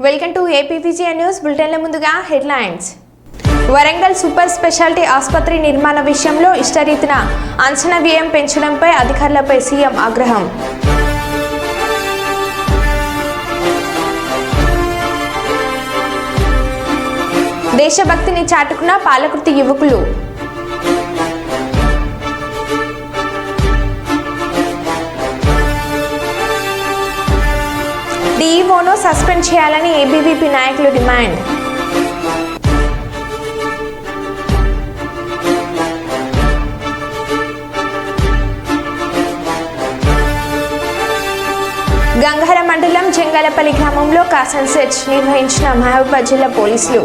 Welcome to ఏపీవిజే news బులెటిన్ల ముందుగా headlines. Warangal super speciality ఆసుపత్రి నిర్మాణ విషయంలో ఇష్టరీతిన అంచనా వ్యయం పెంచడంపై అధికారులపై సీఎం ఆగ్రహం. దేశభక్తిని చాటుకున్న పాలకుర్తి యువకులు. డీఈఓను సస్పెండ్ చేయాలని ఏబీవీపీ నాయకులు డిమాండ్. గంగహర మండలం జంగాలపల్లి గ్రామంలో కాసన్ సెర్చ్ నిర్వహించిన మహబూబాబాద్ జిల్లా పోలీసులు.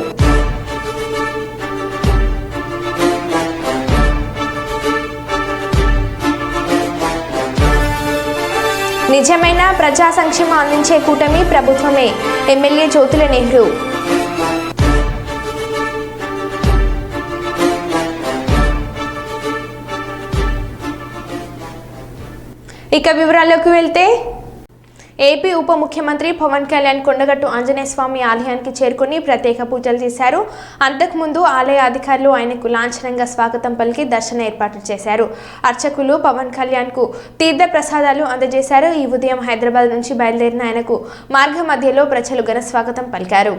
నిజమైన ప్రజా సంక్షేమం అందించే కూటమి ప్రభుత్వమే ఎమ్మెల్యే జ్యోతుల నెహ్రూ. ఇక వివరాల్లోకి వెళ్తే ఏపీ ఉప ముఖ్యమంత్రి పవన్ కళ్యాణ్ కొండగట్టు ఆంజనేయ స్వామి ఆలయానికి చేరుకుని ప్రత్యేక పూజలు చేశారు. అంతకుముందు ఆలయ అధికారులు ఆయనకు లాంఛనంగా స్వాగతం పలికి దర్శన ఏర్పాట్లు చేశారు. అర్చకులు పవన్ కళ్యాణ్ కు తీర్థ ప్రసాదాలు అందజేశారు. ఈ ఉదయం హైదరాబాద్ నుంచి బయలుదేరిన ఆయనకు మార్గ మధ్యలో ప్రజలు ఘన స్వాగతం పలికారు.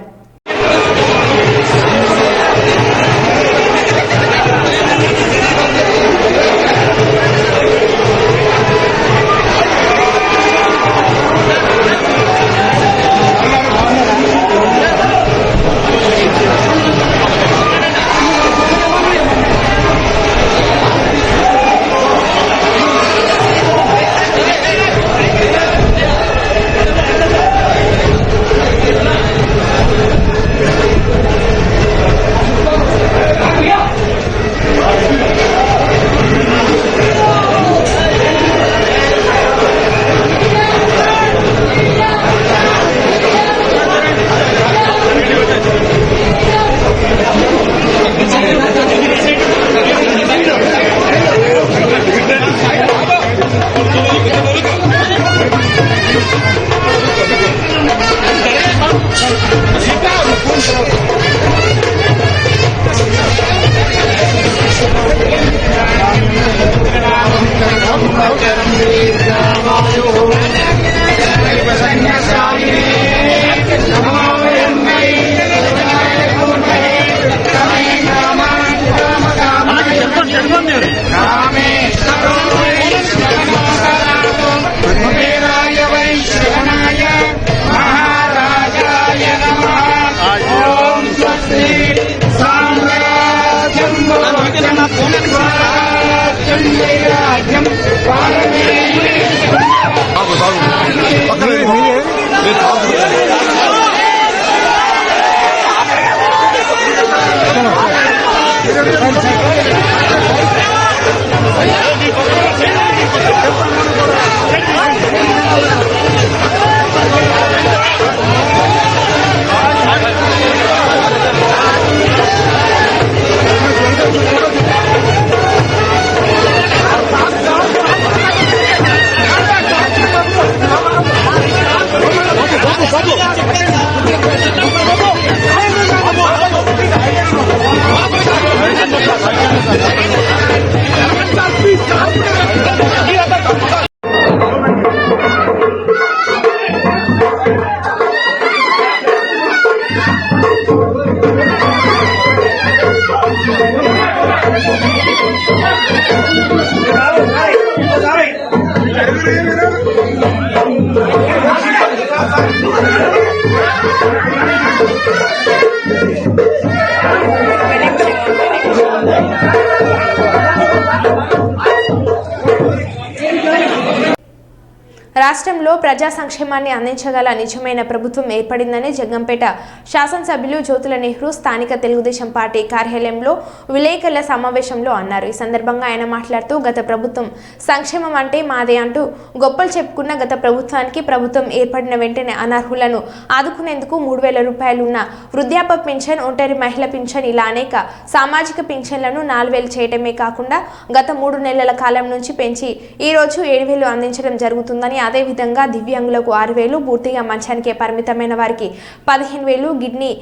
రాష్ట్రంలో రాష్ట్రంలో ప్రజా సంక్షేమాన్ని అందించగల నిజమైన ప్రభుత్వం ఏర్పడిందని జగ్గంపేట శాసనసభ్యులు జ్యోతుల నెహ్రూ స్థానిక తెలుగుదేశం పార్టీ కార్యాలయంలో విలేకరుల సమావేశంలో అన్నారు. ఈ సందర్భంగా ఆయన మాట్లాడుతూ గత ప్రభుత్వం సంక్షేమం అంటే మాదే అంటూ గొప్పలు చెప్పుకున్న గత ప్రభుత్వానికి ప్రభుత్వం ఏర్పడిన వెంటనే అనర్హులను ఆదుకునేందుకు 3,000 రూపాయలు ఉన్న వృద్ధాప్య పింఛన్, ఒంటరి మహిళ పింఛన్ ఇలా అనేక సామాజిక పింఛన్లను 4,000 చేయడమే కాకుండా గత 3 నెలల కాలం నుంచి పెంచి ఈ రోజు 7,000 అందించడం జరుగుతుందని, అదేవిధంగా దివ్యాంగులకు 6,000, పూర్తిగా మంచానికే పరిమితమైన వారికి 15,000,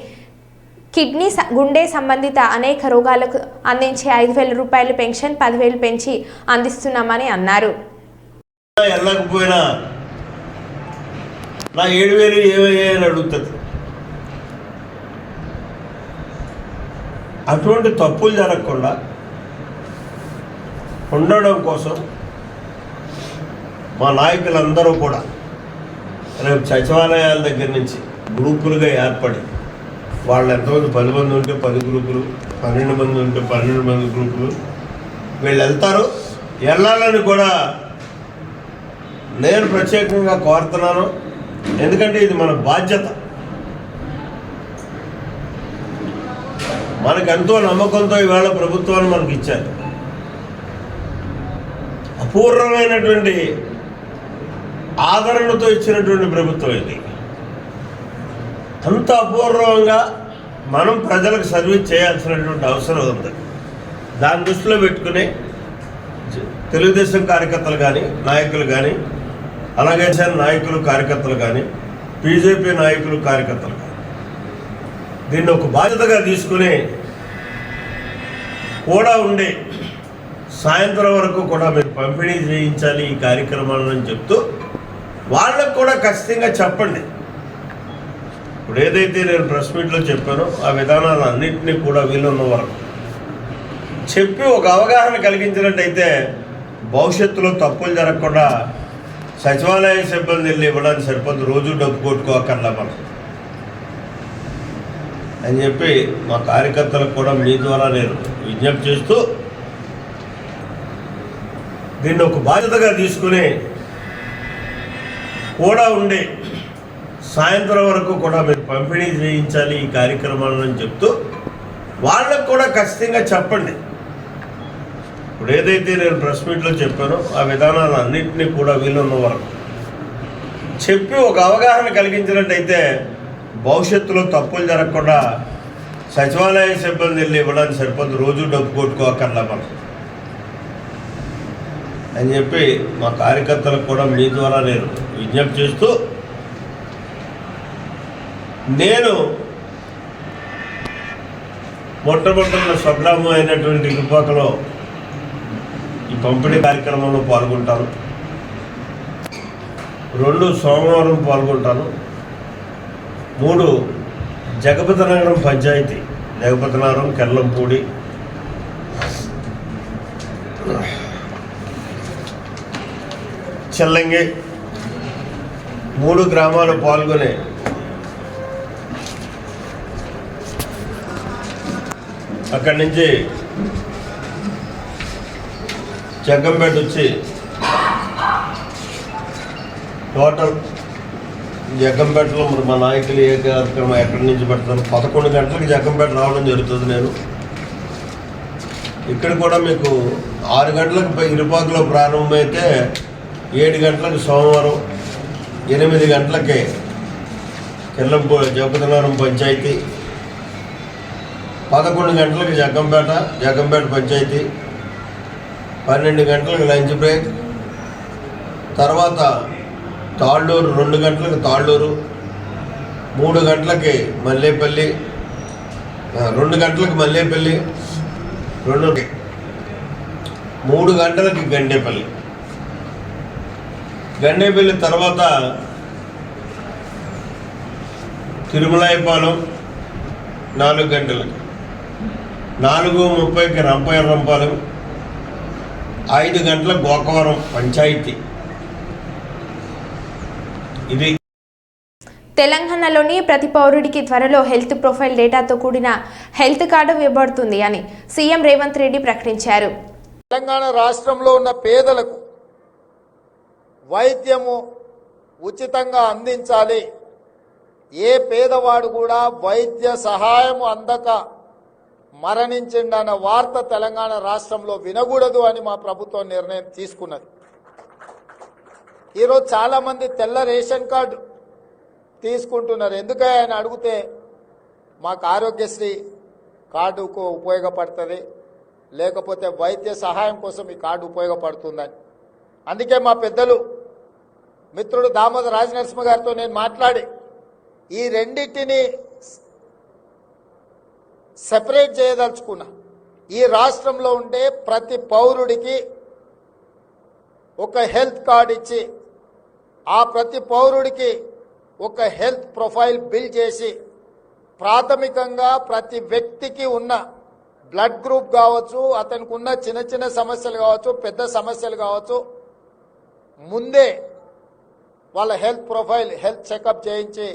కిడ్నీ గుండె సంబంధిత అనేక రోగాలకు అందించే 5,000 రూపాయల పెన్షన్ 10,000 పెంచి అందిస్తున్నామని అన్నారు. అటువంటి తప్పులు జరగకుండా ఉండడం కోసం మా నాయకులందరూ కూడా రేపు సచివాలయాల దగ్గర నుంచి గ్రూపులుగా ఏర్పడి వాళ్ళు ఎంతమంది 10 మంది ఉంటే 10 గ్రూపులు, 12 మంది ఉంటే 12 మంది గ్రూపులు వీళ్ళు వెళ్తారు. వెళ్ళాలని కూడా నేను ప్రత్యేకంగా కోరుతున్నాను. ఎందుకంటే ఇది మన బాధ్యత. మనకెంతో నమ్మకంతో ఈవేళ ప్రభుత్వాన్ని మనకి ఇచ్చారు. అపూర్వమైనటువంటి ఆదరణతో ఇచ్చినటువంటి ప్రభుత్వం ఇది. అంత అపూర్వంగా మనం ప్రజలకు సర్వీస్ చేయాల్సినటువంటి అవసరం ఉంది. దాని దృష్టిలో పెట్టుకుని తెలుగుదేశం కార్యకర్తలు కానీ, నాయకులు కానీ, అలాగే నాయకులు కార్యకర్తలు కానీ, బీజేపీ నాయకులు కార్యకర్తలు కానీ దీన్ని ఒక బాధ్యతగా తీసుకుని కూడా ఉండి సాయంత్రం వరకు కూడా మీరు పంపిణీ చేయించాలి ఈ కార్యక్రమాలను చెప్తూ వాళ్ళకు కూడా ఖచ్చితంగా చెప్పండి. ఇప్పుడు ఏదైతే నేను ప్రెస్ మీట్లో చెప్పానో ఆ విధానాలన్నింటినీ కూడా వీలున్న వరకు చెప్పి ఒక అవగాహన కలిగించినట్టయితే భవిష్యత్తులో తప్పులు జరగకుండా సచివాలయ సిబ్బంది వెళ్ళి ఇవ్వడానికి సరిపోదు, రోజు డబ్బు కొట్టుకోకర్లా మనం అని చెప్పి మా కార్యకర్తలకు కూడా మీ ద్వారా నేను విజ్ఞప్తి చేస్తూ దీన్ని ఒక బాధ్యతగా తీసుకుని కూడా ఉండి సాయంత్రం వరకు కూడా మీరు పంపిణీ చేయించాలి ఈ కార్యక్రమాలను చెప్తూ వాళ్ళకు కూడా ఖచ్చితంగా చెప్పండి. ఇప్పుడు ఏదైతే నేను ప్రెస్ మీట్లో చెప్పానో ఆ విధానాలన్నింటినీ కూడా వీలున్న వరకు చెప్పి ఒక అవగాహన కలిగించినట్టయితే భవిష్యత్తులో తప్పులు జరగకుండా సచివాలయ సిబ్బంది వెళ్ళి ఇవ్వడానికి సరిపోదు, రోజు డబ్బు కొట్టుకోకర్లా మనం అని చెప్పి మా కార్యకర్తలకు కూడా మీ ద్వారా నేను విజ్ఞప్తి చేస్తూ నేను మొట్టమొదటి స్వగ్రామం అయినటువంటి ఇరుపాకలో ఈ పంపిణీ కార్యక్రమంలో పాల్గొంటాను. 2 సోమవారం పాల్గొంటాను. 3 జగపతినగరం పంచాయతీ, జగపతినగరం, కెల్లంపూడి, చెల్లంగి 3 గ్రామాలు పాల్గొనే అక్కడి నుంచి జగ్గంపేట వచ్చి టోటల్ జగ్గంపేటలో మరి మా నాయకులు ఏ కార్యక్రమం ఎక్కడి నుంచి పెడతారు 11 గంటలకు జగ్గంపేట రావడం జరుగుతుంది. నేను ఇక్కడ కూడా మీకు 6 గంటలకు ఇరుపాకులో ప్రారంభమైతే 7 గంటలకు సోమవారం, 8 గంటలకే కెల్లంపూడి జగపతినగరం పంచాయతీ, 11 గంటలకు జగ్గంపేట పంచాయతీ, 12 గంటలకు లంచ్ బ్రేక్, తర్వాత తాళ్ళూరు 2 గంటలకు తాళ్ళూరు, 3 గంటలకి మల్లేపల్లి, 2 గంటలకు మల్లేపల్లి, 3 గంటలకి గండేపల్లి తర్వాత తిరుమలాయపాలెం 4 గంటలకి, 4:30కి రంపాలెం, 5 గంటలకు గోకవరం పంచాయతీ. ఇది తెలంగాణలోని ప్రతి పౌరుడికి త్వరలో హెల్త్ ప్రొఫైల్ డేటాతో కూడిన హెల్త్ కార్డు ఇవ్వబడుతుంది అని సీఎం రేవంత్ రెడ్డి ప్రకటించారు. తెలంగాణ రాష్ట్రంలో ఉన్న పేదలకు వైద్యము, ఉచితంగా అందించాలి. ఏ పేదవాడు కూడా వైద్య సహాయం అందక మరణించిందన్న వార్త తెలంగాణ రాష్ట్రంలో వినకూడదు అని మా ప్రభుత్వం నిర్ణయం తీసుకున్నది. ఈరోజు చాలా మంది తెల్ల రేషన్ కార్డు తీసుకుంటున్నారు. ఎందుకని ఆయన అడిగితే మాకు ఆరోగ్యశ్రీ కార్డుకు ఉపయోగపడుతుంది, లేకపోతే వైద్య సహాయం కోసం ఈ కార్డు ఉపయోగపడుతుందని. అందుకే మా పెద్దలు మిత్రుడు దామోదర రాజనరసింహ గారితో నేను మాట్లాడి ఈ రెండింటిని సెపరేట్ చేయదలుచుకున్నా. ఈ రాష్ట్రంలో ఉండే ప్రతి పౌరుడికి ఒక హెల్త్ కార్డు ఇచ్చి ఆ ప్రతి పౌరుడికి ఒక హెల్త్ ప్రొఫైల్ బిల్డ్ చేసి ప్రాథమికంగా ప్రతి వ్యక్తికి ఉన్న బ్లడ్ గ్రూప్ కావచ్చు, అతనికి ఉన్న చిన్న చిన్న సమస్యలు కావచ్చు, పెద్ద సమస్యలు కావచ్చు, ముందే వాళ్ళ హెల్త్ ప్రొఫైల్ హెల్త్ చెకప్ చేయించి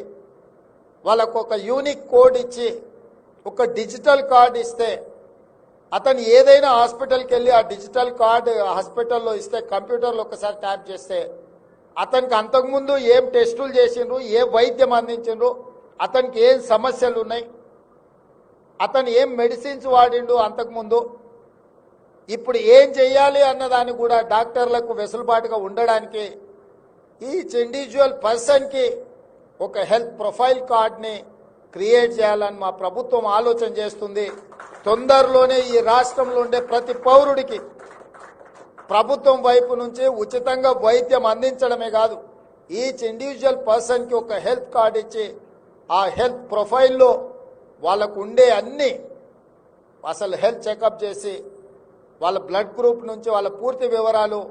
వాళ్ళకు ఒక యూనిక్ కోడ్ ఇచ్చి ఒక డిజిటల్ కార్డు ఇస్తే అతను ఏదైనా హాస్పిటల్కి వెళ్ళి ఆ డిజిటల్ కార్డు హాస్పిటల్లో ఇస్తే కంప్యూటర్లో ఒకసారి ట్యాప్ చేస్తే అతనికి అంతకుముందు ఏం టెస్టులు చేసిండ్రు, ఏ వైద్యం అందించిండ్రు, అతనికి ఏం సమస్యలు ఉన్నాయి, అతను ఏం మెడిసిన్స్ వాడిండు అంతకుముందు, ఇప్పుడు ఏం చెయ్యాలి అన్నదాన్ని కూడా డాక్టర్లకు వెసులుబాటుగా ఉండడానికి ఈచ్ ఇండివిజువల్ పర్సన్కి ఒక హెల్త్ ప్రొఫైల్ కార్డ్ని క్రియేట్ చేయాలని మా ప్రభుత్వం ఆలోచన చేస్తుంది. తొందరలోనే ఈ రాష్ట్రంలో ఉండే ప్రతి పౌరుడికి ప్రభుత్వం వైపు నుంచి ఉచితంగా వైద్యం అందించడమే కాదు, ఈచ్ ఇండివిజువల్ పర్సన్కి ఒక హెల్త్ కార్డ్ ఇచ్చి ఆ హెల్త్ ప్రొఫైల్లో వాళ్ళకు ఉండే అన్ని అసలు హెల్త్ చెకప్ చేసి వాళ్ళ బ్లడ్ గ్రూప్ నుంచి వాళ్ళ పూర్తి వివరాలు,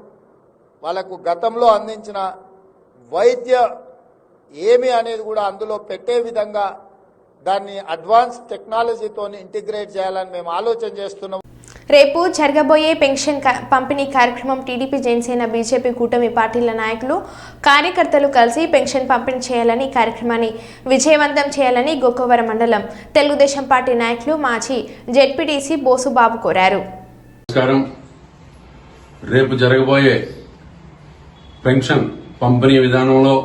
వాళ్ళకు గతంలో అందించిన వైద్య ఏమి అనేది కూడా అందులో పెట్టే విధంగా దాన్ని అడ్వాన్స్ టెక్నాలజీతో ఇంటిగ్రేట్ చేయాలని మేము ఆలోచన చేస్తున్నాం. రేపు జరగబోయే పెన్షన్ పంపిణీ కార్యక్రమం టీడీపీ, జనసేన, బీజేపీ కూటమి పార్టీల నాయకులు, కార్యకర్తలు కలిసి పెన్షన్ పంపిణీ చేయాలని, కార్యక్రమాన్ని విజయవంతం చేయాలని గోకవరం మండలం తెలుగుదేశం పార్టీ నాయకులు మాజీ జెడ్పీటీసీ బోసుబాబు కోరారు. నమస్కారం. రేపు జరగబోయే పెన్షన్ పంపిణీ విధానంలో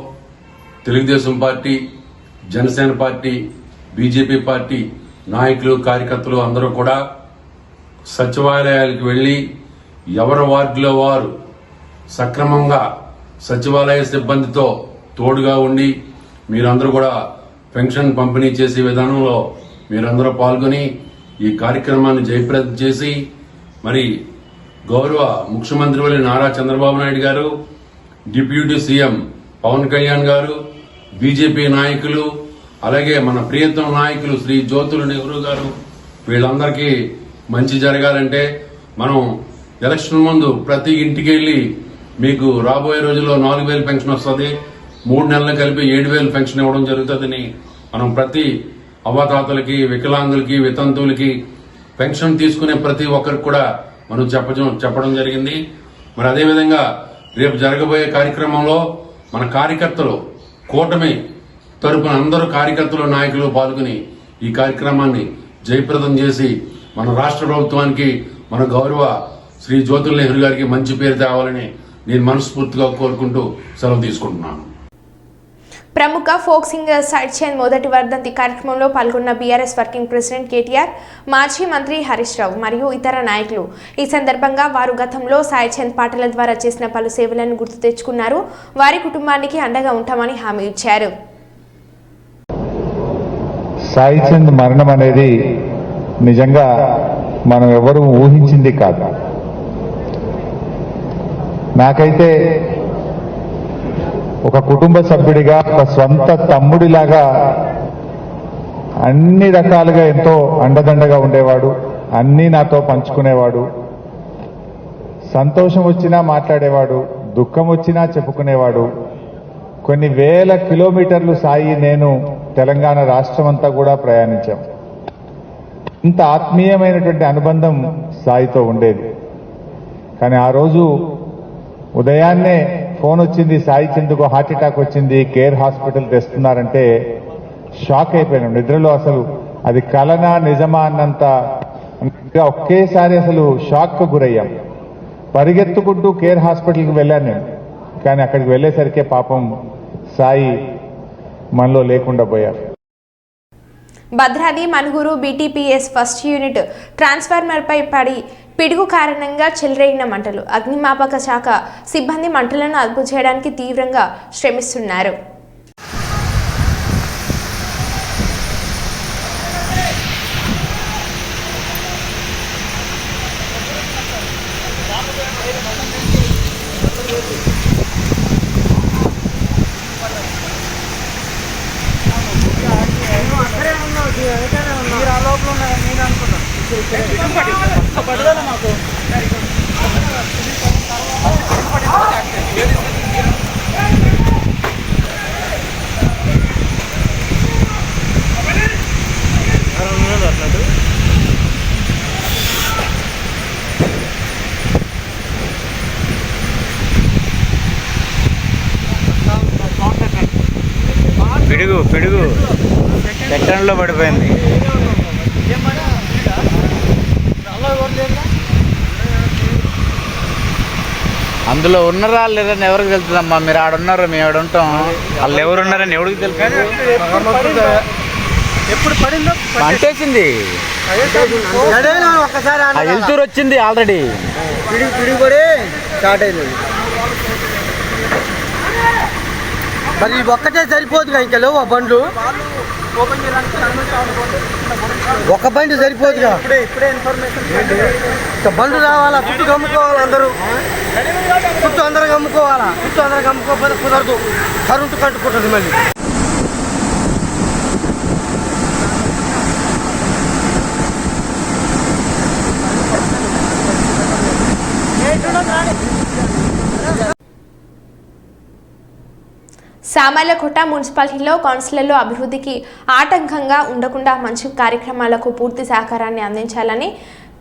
Telugu Desam party, Janasena party, BJP party నాయకులు, కార్యకర్తలు అందరూ కూడా సచివాలయాలకు వెళ్లి ఎవరి వార్డులో వారు సక్రమంగా సచివాలయ సిబ్బందితో తోడుగా ఉండి మీరందరూ కూడా పెన్షన్ పంపిణీ చేసే విధానంలో మీరందరూ పాల్గొని ఈ కార్యక్రమాన్ని జయప్రదం చేసి మరి గౌరవ ముఖ్యమంత్రి వల్లి నారా చంద్రబాబు నాయుడు గారు, డిప్యూటీ సీఎం పవన్ కళ్యాణ్ గారు, బీజేపీ నాయకులు, అలాగే మన ప్రియతమ నాయకులు శ్రీ జ్యోతుల నెహ్రూ గారు, వీళ్ళందరికీ మంచి జరగాలంటే మనం ఎలక్షన్ ముందు ప్రతి ఇంటికి వెళ్లి మీకు రాబోయే రోజుల్లో 4,000 పెన్షన్ వస్తుంది, 3 నెలలు కలిపి 7,000 పెన్షన్ ఇవ్వడం జరుగుతుందని మనం ప్రతి అవ్వతాతలకి, వికలాంగులకి, వితంతువులకి పెన్షన్ తీసుకునే ప్రతి ఒక్కరికి కూడా మనం చెప్పడం జరిగింది. మరి అదేవిధంగా రేపు జరగబోయే కార్యక్రమంలో మన కార్యకర్తలు కూటమి తరపున అందరూ కార్యకర్తలు, నాయకులు పాల్గొని ఈ కార్యక్రమాన్ని జయప్రదం చేసి మన రాష్ట్ర ప్రభుత్వానికి, మన గౌరవ శ్రీ జ్యోతుల నెహ్రూ గారికి మంచి పేరు తేవాలని నేను మనస్ఫూర్తిగా కోరుకుంటూ సెలవు తీసుకుంటున్నాను. ప్రముఖ ఫోక్ సింగర్ సైడ్ చంద్ మొదటి వర్ధంతి కార్యక్రమంలో పాల్గొన్న బీఆర్ఎస్ వర్కింగ్ ప్రెసిడెంట్ కేటీఆర్, మాజీ మంత్రి హరీష్ రావు మరియు ఇతర నాయకులు. ఈ సందర్భంగా వారు గతంలో సాయి చంద్ పాటల ద్వారా చేసిన పలు సేవలను గుర్తు తెచ్చుకున్నారు. వారి కుటుంబానికి అండగా ఉంటామని హామీ ఇచ్చారు. సాయి చంద్ మరణం అనేది నిజంగా మనం ఎవరూ ఊహించింది కాదు. నాకైతే ఒక కుటుంబ సభ్యుడిగా, ఒక స్వంత తమ్ముడిలాగా అన్ని రకాలుగా ఎంతో అండదండగా ఉండేవాడు, అన్నీ నాతో పంచుకునేవాడు. సంతోషం వచ్చినా మాట్లాడేవాడు, దుఃఖం వచ్చినా చెప్పుకునేవాడు. కొన్ని వేల కిలోమీటర్లు సాయి నేను తెలంగాణ రాష్ట్రం అంతా కూడా ప్రయాణించాం. ఇంత ఆత్మీయమైనటువంటి అనుబంధం సాయితో ఉండేది. కానీ ఆ రోజు ఉదయాన్నే ఫోన్ వచ్చింది, సాయి చంద్కు హార్ట్ అటాక్ వచ్చింది, కేర్ హాస్పిటల్ తెస్తున్నారంటే షాక్ అయిపోయినాం. నిద్రలో అసలు అది కలనా నిజమా అన్నంత ఒకేసారి అసలు షాక్ కు గురయ్యాం. పరిగెత్తుకుంటూ కేర్ హాస్పిటల్కి వెళ్ళాను నేను. కానీ అక్కడికి వెళ్లేసరికే పాపం స్థాయి మనలో లేకుండా పోయారు. Bhadradri Manuguru BTPS first unit ట్రాన్స్ఫార్మర్పై పడి పిడుగు కారణంగా చెలరేగిన మంటలు. అగ్నిమాపక శాఖ సిబ్బంది మంటలను అదుపు చేయడానికి తీవ్రంగా శ్రమిస్తున్నారు. పిడుగు సెకండ్లో పడిపోయింది. అందులో ఉన్నారా లేదని ఎవరికి తెలుస్తుందమ్మా? మీరు ఆడున్నారు, మేము ఆడ ఉంటాం. వాళ్ళు ఎవరు ఉన్నారని ఎవరికి తెలుసు? అంటేసింది, వెళ్తూరు వచ్చింది ఆల్రెడీ. పిడిపడి స్టార్ట్ అయింది. మరి ఒక్కటే సరిపోదుగా, ఇంకా లేవు ఆ బండ్లు. ఒక బండి సరిపోదుగా, బండ్లు రావాలా, చుట్టూ కమ్ముకోవాలి అందరూ, చుట్టూ అందరికి అమ్ముకోవాలా. చుట్టూ అందరికి అమ్ముకోకపోతే కుదరదు, కరెంటు కట్టుకుంటుంది మళ్ళీ. సామర్లకోట మున్సిపాలిటీలో కౌన్సిలర్లు అభివృద్ధికి ఆటంకంగా ఉండకుండా మంచి కార్యక్రమాలకు పూర్తి సహకారాన్ని అందించాలని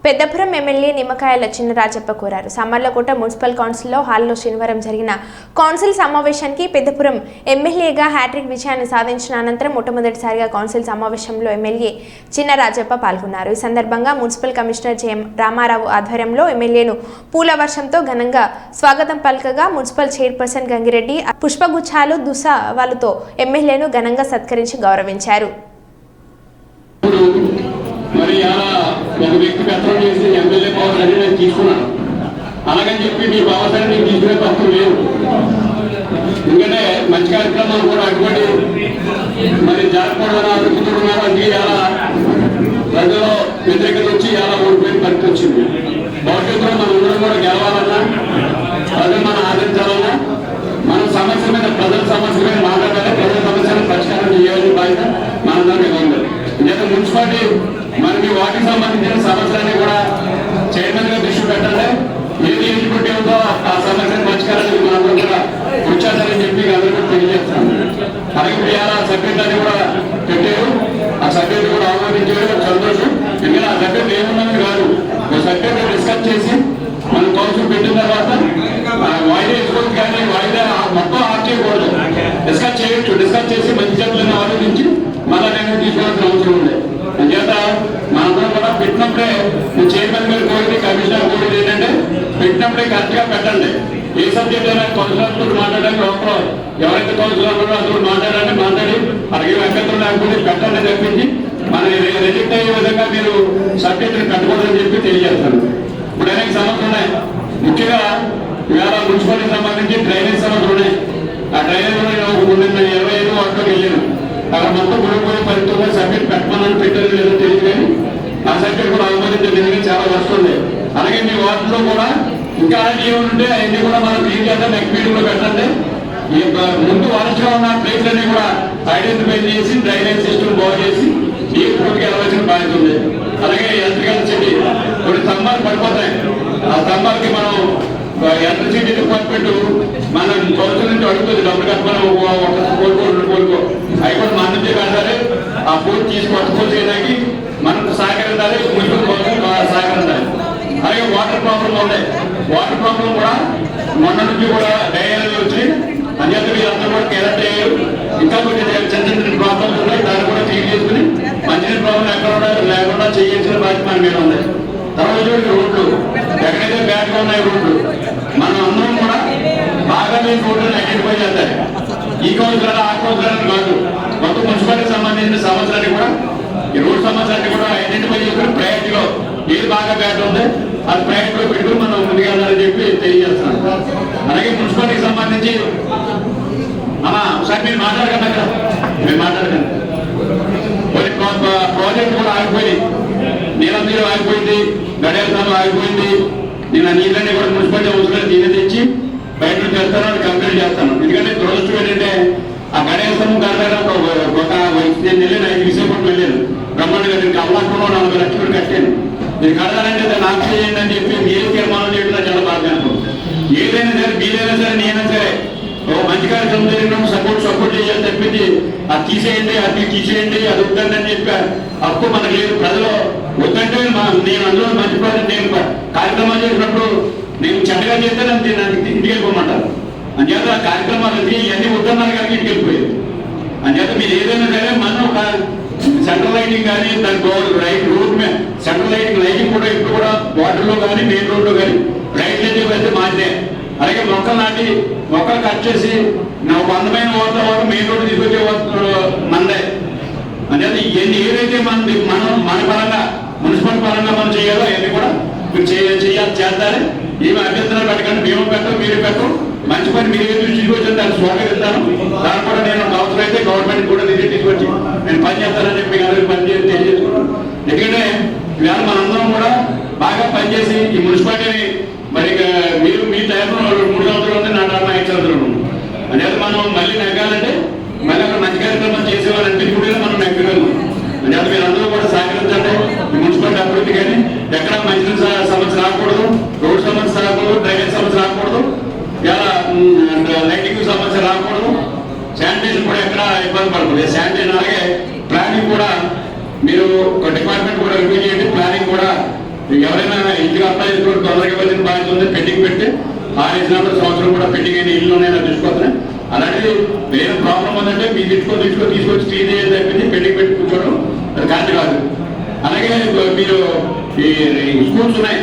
పెద్దపురం ఎమ్మెల్యే నిమ్మకాయల చినరాజప్ప కోరారు. సామర్లకోట మున్సిపల్ కౌన్సిల్లో హాల్లో శనివారం జరిగిన కౌన్సిల్ సమావేశానికి పెద్దపురం ఎమ్మెల్యేగా హ్యాట్రిక్ విజయాన్ని సాధించిన అనంతరం మొట్టమొదటిసారిగా కౌన్సిల్ సమావేశంలో ఎమ్మెల్యే చినరాజప్ప పాల్గొన్నారు. ఈ సందర్భంగా మున్సిపల్ కమిషనర్ జెఎం రామారావు ఆధ్వర్యంలో ఎమ్మెల్యేను పూల వర్షంతో ఘనంగా స్వాగతం పలకగా మున్సిపల్ చైర్పర్సన్ గంగిరెడ్డి పుష్పగుచ్చాలు దుసావాలతో ఎమ్మెల్యేను ఘనంగా సత్కరించి గౌరవించారు. మరి అలా ఒక వ్యక్తి పెత్తనం చేసి ఎమ్మెల్యే పవర్ అని నేను తీసుకున్నాను. అలాగని చెప్పి మీ బావసారి నేను తీసుకునే తప్పం లేదు. ఎందుకంటే మంచి కార్యక్రమాలు కూడా అటువంటి మరి జరగకూడదని అనుకుంటున్నారు. అది అలా ప్రజల్లో వ్యతిరేకత వచ్చి అలా ఓడిపోయిన పరిస్థితి వచ్చింది. భవిష్యత్తులో మనం అందరం కూడా గెలవాలన్నా, ప్రజలు మనం ఆదరించాలన్నా, మన సమస్య మీద ప్రజల సమస్య మీద మాట్లాడాలి, ప్రజల సమస్యలను పరిష్కారం చేయాలని బాధ్యత మనందరం మీద ఉంది. ఎందుకంటే మున్సిపాలిటీ మరి మీ వాటికి సంబంధించిన సమస్యలన్నీ కూడా చైర్మన్ గా దృష్టి పెట్టండి. ఏది ఎలిజిబిలిటీ ఉందో ఆ సమస్యను పరిష్కారానికి మనందరం కూడా వచ్చేస్తారని చెప్పి అందరికీ తెలియజేస్తాను. అలాగే ఇవాళ సభ్యులని కూడా పెట్టారు. ఆ సభ్యులు కూడా ఆహ్వానించారు, సంతోషం. ఎందుకంటే ఆ సభ్యులు ఏమున్నది కాదు, సభ్యులు డిస్కస్ చేసి మన కౌన్సిల్ పెట్టిన తర్వాత వాయిదా వేసుకోవచ్చు, కానీ వాయిదా మొత్తం ఆఫ్ చేయకూడదు. డిస్కస్ చేయొచ్చు, డిస్కస్ చేసి మంచి చెట్లను ఆలోచించి మళ్ళా నేను తీసుకోవాల్సిన అవసరం ఉంది. అంచేత మనందరం కూడా పెట్టినప్పుడే చైర్మన్ గారు కోరిక, కమిషనర్ కోరిక ఏంటంటే పెట్టినప్పుడే కరెక్ట్ గా పెట్టండి. ఏ సబ్జెక్ట్ అయినా కౌన్సిలర్తో మాట్లాడడానికి లోపల ఎవరైతే కౌన్సిలర్ ఉన్నారో అతను మాట్లాడి అలాగే వెంకటం లేకపోతే పెట్టండి తప్పించి మన రిజెక్ట్ అయ్యే విధంగా మీరు సబ్జెక్టుని పెట్టకూడదని చెప్పి తెలియజేస్తాను. ఇప్పుడు అనేక సమస్యలు ఉన్నాయి. ముఖ్యంగా ఇవాళ మున్సిపాలిటీకి సంబంధించి డ్రైనేజ్ సమస్యలు ఉన్నాయి. ఆ డ్రైనేజ్ నేను 25 వాటిలోకి వెళ్ళాను. అక్కడ మొత్తం గుడిపోయి పరిస్థితుల్లో సబ్జెక్ట్ పెట్టమని పెట్టారు లేదో తెలియదు, కానీ ఆ సబ్జెక్ట్ కూడా ఆమోదించలేదు. చాలా వస్తుంది. అలాగే మీ వార్డులో కూడా ఇంకా అలాంటి ఏముంటే అవన్నీ కూడా మనం క్లీన్ చేద్దాం. నెక్స్ట్ మీటింగ్ లో పెట్టండి. ఈ ముందు వరసగా ఉన్న ప్లేస్లన్నీ కూడా ఐడెంటిఫై చేసి డ్రైనేజ్ సిస్టమ్ బాగు చేసి నీరు పూర్తికి వెళ్ళవలసిన బాధ్యత ఉంది. అలాగే ఎలక్ట్రికల్ సిటీ కొన్ని స్తంభాలు పడిపోతాయి. ఆ స్తంభాలకి మనం ఎలక్ట్రిసిటీ డిపార్ట్మెంట్ మన కౌన్సిల్ నుంచి అడుగుతుంది, డబ్బులు కట్టమని కోరుకో అవి కూడా మన నుంచే కట్టాలి. ఆ పూర్తి తీసుకొచ్చి చేయడానికి మనకు సహకరించాలి, మున్సిపల్ కౌన్సిల్ సహకరించాలి. అలాగే వాటర్ ప్రాబ్లం ఉన్నాయి. వాటర్ ప్రాబ్లం కూడా మొన్న నుంచి కూడా డైరీ వచ్చి అన్యత అందరూ కూడా కేరట్ అయ్యారు. ఇంకా కొన్ని చిన్న చిన్న ప్రాబ్లమ్స్ ఉన్నాయి, దాన్ని కూడా క్లీన్ చేసుకుని మంచినీటి ప్రాబ్లం ఎక్కడ లేకుండా చేయాల్సిన బాధ్యత మన మీద ఉంది. తర్వాత రోడ్లు ఎక్కడైతే బ్యాడ్గా ఉన్నాయి రోడ్లు మనం అందరం కూడా బాగా లేని రోడ్లను ఐడెంటిఫై చేద్దాం. ఈ కౌన్సిలర్ ఆ కౌన్సిలర్ కాదు, మొత్తం మున్సిపాలిటీకి సంబంధించిన సమస్యలన్నీ కూడా ఈ రోడ్ సమస్యలన్నీ కూడా ఐడెంటిఫై చేసుకుని ప్రయారిటీలో ఏది బాగా బ్యాట్ ఉంది అది ప్రయారిటీలో పెట్టుకుని మనం ముందుకెళ్ళాలని చెప్పి తెలియజేస్తున్నాం. అలాగే మున్సిపాలిటీకి సంబంధించి అమ్మా ఒకసారి మీరు మాట్లాడకండి, అక్కడ మీరు మాట్లాడకండి. కొన్ని ప్రాజెక్ట్ కూడా ఆగిపోయింది, నీళ్ళ నీరు ఆగిపోయింది, గడియాల ఆగిపోయింది. నేను ఆ నీళ్ళన్నీ కూడా మున్సిపాలిటీ హౌస్లో నీళ్ళు తెచ్చి బయట నుంచి వెళ్తాను, అది కంప్లీట్ చేస్తాను. ఎందుకంటే దురదృష్టం ఏంటంటే ఆ గణేశం కడతాను ఒక నేను వెళ్ళాను 5 విశాఖపట్నం వెళ్ళాను బ్రహ్మాండ గారు అవ్వకుండా 40 లక్షలు కట్టాను. మీరు కడతానంటే దాన్ని ఆఫ్ చేయండి అని చెప్పి మీరు తీర్మానం చేయడం చాలా బాగా అనుకుంటున్నాను. ఏదైనా సరే మీరైనా సరే నేనైనా సరే ఒక మంచి కార్యక్రమం జరిగినప్పుడు సపోర్ట్ చేయాలి తప్పించి అది తీసేయండి అది తీసేయండి అది వద్దండి అని చెప్పి అప్పు మనకు లేదు. ప్రజలు వద్దంటే నేను అందులో మంచి ప్రాజెక్ట్ నేను కార్యక్రమాలు చేసినప్పుడు నేను చెడ్డగా చేస్తే నాకు ఇంటికి వెళ్ళిపోమంటారు. అంచేత ఆ కార్యక్రమాలకి ఇవన్నీ వద్దన్నారు కనుక ఇంటికి వెళ్ళిపోయేది. అంచేత మీరు ఏదైనా సరే మనం ఒక సెంట్రల్ లైటింగ్ కానీ దాని రోడ్ మీద సెంట్రల్ లైటింగ్ కూడా ఇప్పుడు కూడా వాటర్లో కానీ మెయిన్ రోడ్లో కానీ రైట్ లైటింగ్ అయితే మాదే. అలాగే మొక్కలు నాటి మొక్కలు కట్ చేసి ఒక అందమైన వాతావరణం మెయిన్ రోడ్డు తీసుకొచ్చే మందే. అంచేత ఇవన్నీ ఏదైతే మన పరంగా మున్సిపల్ పరంగా మనం చేయాలో అవన్నీ కూడా మీరు చేద్దారు. ఏమి అభ్యంతరాలు పెట్టకండి, మేము పెట్టం మీరు పెట్టం. మంచి పని మీరు ఏది తీసుకొచ్చి దాన్ని స్వాగతిస్తాను. దాన్ని కూడా నేను అవసరం అయితే గవర్నమెంట్ కూడా నిధి తీసుకొచ్చి నేను పని చేస్తానని చెప్పి అందరికీ పని చేసి తెలియజేసుకున్నాను. ఎందుకంటే ఇవాళ మనందరం కూడా బాగా పనిచేసి ఈ మున్సిపాలిటీని మరి మీరు మీ టైంలో 3 సంవత్సరాలు ఉంది, నా టైం 5 సంవత్సరాలు ఉంది. అనేది మనం మళ్ళీ నెగ్గాలంటే మళ్ళీ అక్కడ మంచి కార్యక్రమం చేసేవారంటే కూడా మనం నెగ్గగలం. అంటే మీరు అందరూ కూడా సహకరించండి. ఈ మున్సిపాలిటీ అభివృద్ధి కానీ ఎక్కడ మంచి సమస్య రాకూడదు, రోడ్ సమస్య రాకూడదు, డ్రైనేజ్ సమస్య రాకూడదు, ఇలా లైటింగ్ సమస్య రాకూడదు, శానిటేషన్ కూడా ఎక్కడ ఇబ్బంది పడకూడదు. శానిటేషన్ అలాగే ప్లానింగ్ కూడా మీరు ఒక డిపార్ట్మెంట్ కూడా రివ్యూ చేయండి. ప్లానింగ్ కూడా ఎవరైనా ఇంటికి అప్లై చేసుకోవడం తొందరగా వెళ్ళిన బాధ్యత ఉంది. పెండింగ్ పెట్టి 6 సంవత్సరం కూడా పెండింగ్ అయిన ఇల్లు ఉన్నాయని చూసుకోవద్దు. అలాంటిది వేరే ప్రాబ్లం ఉందంటే మీ తీసుకొచ్చి క్లీన్ చేయాలి తప్పింది పెండింగ్ పెట్టి కూర్చోవడం అది కరెక్ట్ కాదు. అలాగే మీరు ఈ స్కూల్స్ ఉన్నాయి,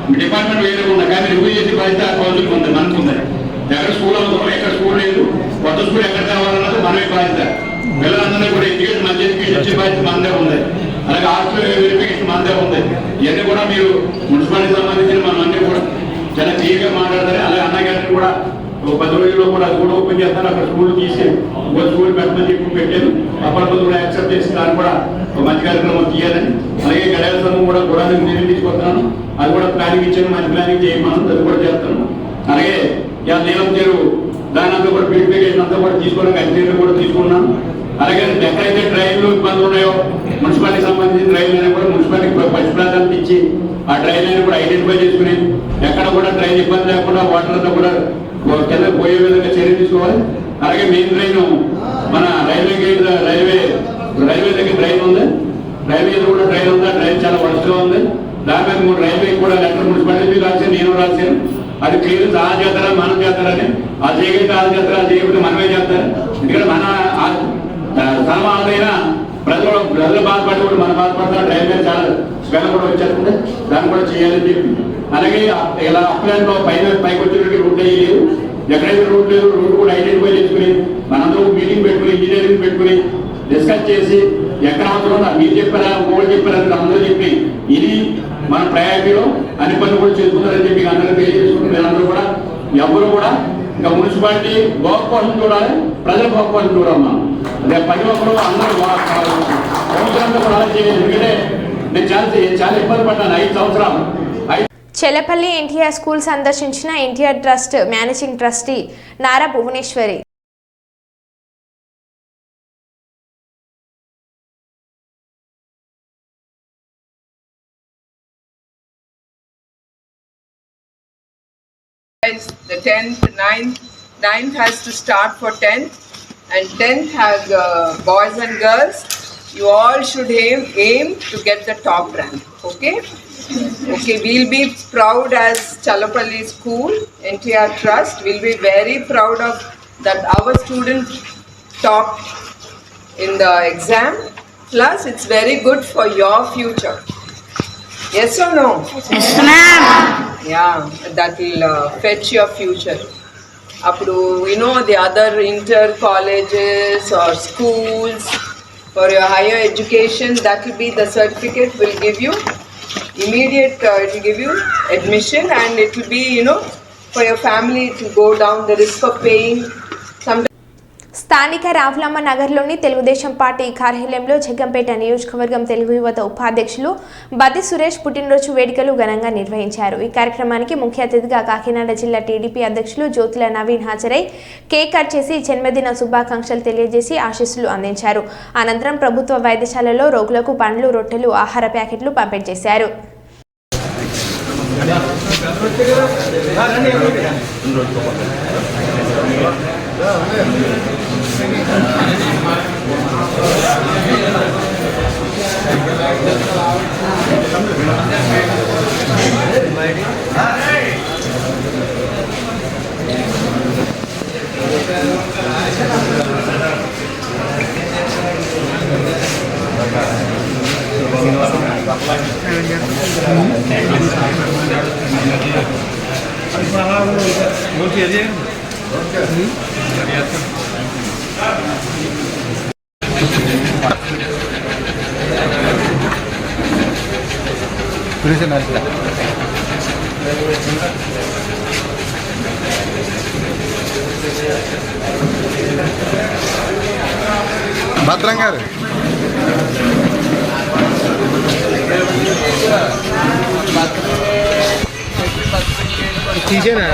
మీ డిపార్ట్మెంట్ వేరే ఉన్నాయి కానీ రివ్యూ చేసి బాధ్యత ఆ కౌన్సిల్కి ఉంది, మనకు ఉంది. ఎక్కడ స్కూల్ అవసరం, ఎక్కడ స్కూల్ లేదు, కొత్త స్కూల్ ఎక్కడ కావాలన్నది మనమే బాధ్యత. పిల్లలందరినీ కూడా ఎడ్యుకేషన్ మంచి ఎడ్యుకేషన్ ఇచ్చే బాధ్యత మనదే ఉంది. అలాగే హాస్టల్ వెరిఫికేషన్ మనదే ఉంది. ఇవన్నీ కూడా మీరు మున్సిపాలిటీకి సంబంధించిన మనం అన్నీ కూడా చాలా క్లియర్గా మాట్లాడతారు. అలాగే అన్నగారిని కూడా 10 రోజుల్లో కూడా అది కూడా ఓపెన్ చేస్తాను. అక్కడ స్కూల్ తీసి స్కూల్ పెట్టమని చెప్పి పెట్టాను. అప్పటికి కూడా యాక్సెప్ట్ చేసి దాన్ని కూడా ఒక మంచి కార్యక్రమం తీయాలని. అలాగే గడియాల సంఘం కూడా గురానికి నేను తీసుకొస్తాను. అది కూడా ప్లానింగ్ ఇచ్చాను, మంచి ప్లానింగ్ చేయమని అది కూడా చేస్తాను. అలాగే నీలం చెరువు దాని అంతా కూడా ప్యూరిఫికేషన్ అంతా కూడా తీసుకోవడానికి అధికారులు కూడా తీసుకున్నాను. అలాగే ఎక్కడైతే డ్రైన్లు ఇబ్బందులు ఉన్నాయో మున్సిపాలిటీకి సంబంధించిన డ్రైన్లు కూడా మున్సిపాలిటీకి ఫస్ట్ ప్రాధాన్యత ఇచ్చి ఆ డ్రైన్లను కూడా ఐడెంటిఫై చేసుకుని ఎక్కడ కూడా డ్రైన్ ఇబ్బంది లేకుండా వాటర్ అంతా కూడా కింద పోయే విధంగా చర్య తీసుకోవాలి. అలాగే మెయిన్ డ్రైన్ మన రైల్వే గేట్ రైల్వే దగ్గర డ్రైన్ ఉంది, రైల్వే కూడా డ్రైన్ ఉంది. ఆ డ్రైన్ చాలా వరుసగా ఉంది. దాని మీద రైల్వే కూడా లెటర్ మున్సిపాలిటీ రాశాను, నేను రాశాను. అది క్లియర్ ఆ చేస్తారా మనం చేస్తారని, ఆ చేయగలిగితే ఆ చేస్తారా, ఆ చేయకపోతే మనమే చేస్తారు. ఎందుకంటే మన స్థలమైనా ప్రజలు బాధపడి కూడా మనం బాధపడతాం. డ్రైన్ మీద చాలా స్మెల్ కూడా వచ్చేస్తుంది, దాన్ని కూడా చేయాలని చెప్పి. అలాగే ఇలా అప్లాన్లో పైకి వచ్చేటట్టు రోడ్ వేయలేదు, ఎక్కడైతే రోడ్ లేదు రోడ్ కూడా ఐడెంటిఫై చేసుకుని మనందరూ మీటింగ్ పెట్టుకుని ఇంజనీరింగ్ పెట్టుకుని డిస్కస్ చేసి ఎక్కడ అవసరం మీరు చెప్పారా ఇంకోటి చెప్పారా అందరూ చెప్పి ఇది మన ప్రయారిటీలో అన్ని పనులు కూడా చేసుకున్నారని చెప్పి అందరూ తెలియజేసుకుంటున్నారు. మీరందరూ కూడా ఎవరు కూడా ఇంకా మున్సిపాలిటీ బాగు కోసం చూడాలి, ప్రజల బాగు కోసం చూడాలి. మనం అదే పని ఒక్కరు అందరూ కూడా చేయాలి. ఎందుకంటే నేను చాలా ఇబ్బంది పడ్డాను 5 సంవత్సరాలు. చెలపల్లి ఎన్టీఆర్ స్కూల్ సందర్శించిన NTR trust managing trustee Nara Bhuvaneswari. The 10th, 9th has to start for 10th, and 10th has boys and girls. You all should aim to get the top rank. Okay, we'll be proud as Chalapalli School, NTR Trust. We'll be very proud of that our student topped in the exam. Plus, it's very good for your future. Yes or no? Yes, ma'am. Yeah, that will fetch your future. appudu the other inter colleges or schools for your higher education, that will be the certificate will give you immediate it will give you admission, and it will be for your family to go down the risk of paying some. స్థానిక రావులమ్మ నగర్లోని Telugu Desam party కార్యాలయంలో జగ్గంపేట నియోజకవర్గం తెలుగు యువత ఉపాధ్యక్షులు బద్ది సురేష్ పుట్టినరోజు వేడుకలు ఘనంగా నిర్వహించారు. ఈ కార్యక్రమానికి ముఖ్య అతిథిగా కాకినాడ జిల్లా టీడీపీ అధ్యక్షులు జ్యోతుల నవీన్ హాజరై కేక్ కట్ చేసి జన్మదిన శుభాకాంక్షలు తెలియజేసి ఆశీస్సులు అందించారు. అనంతరం ప్రభుత్వ వైద్యశాలలో రోగులకు పండ్లు, రొట్టెలు, ఆహార ప్యాకెట్లు పంపిణీ చేశారు. భద్రం గారు తీసేనా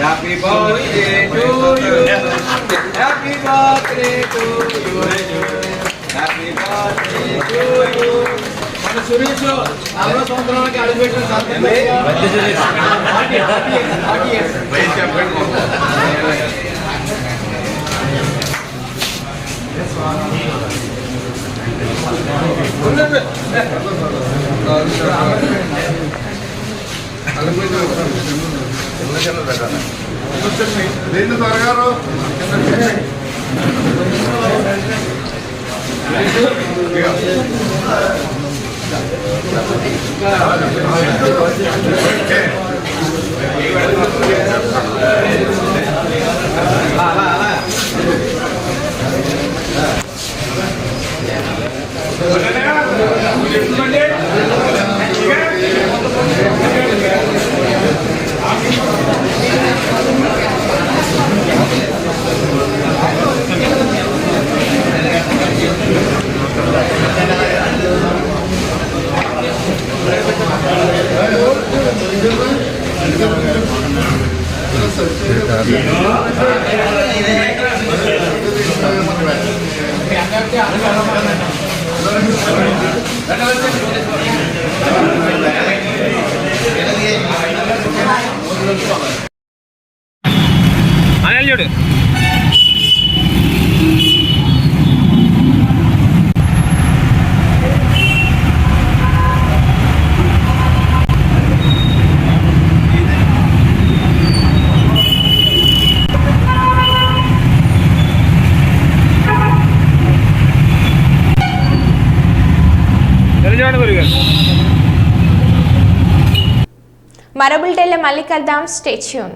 happy birthday to you, happy birthday to you, happy birthday to you. మన సురేష్ 40 సంవత్సరాలకి అడుగుపెట్టిన చూడు. మరో బులెటిన్లో మళ్ళీ కలుద్దాం. Stay tune.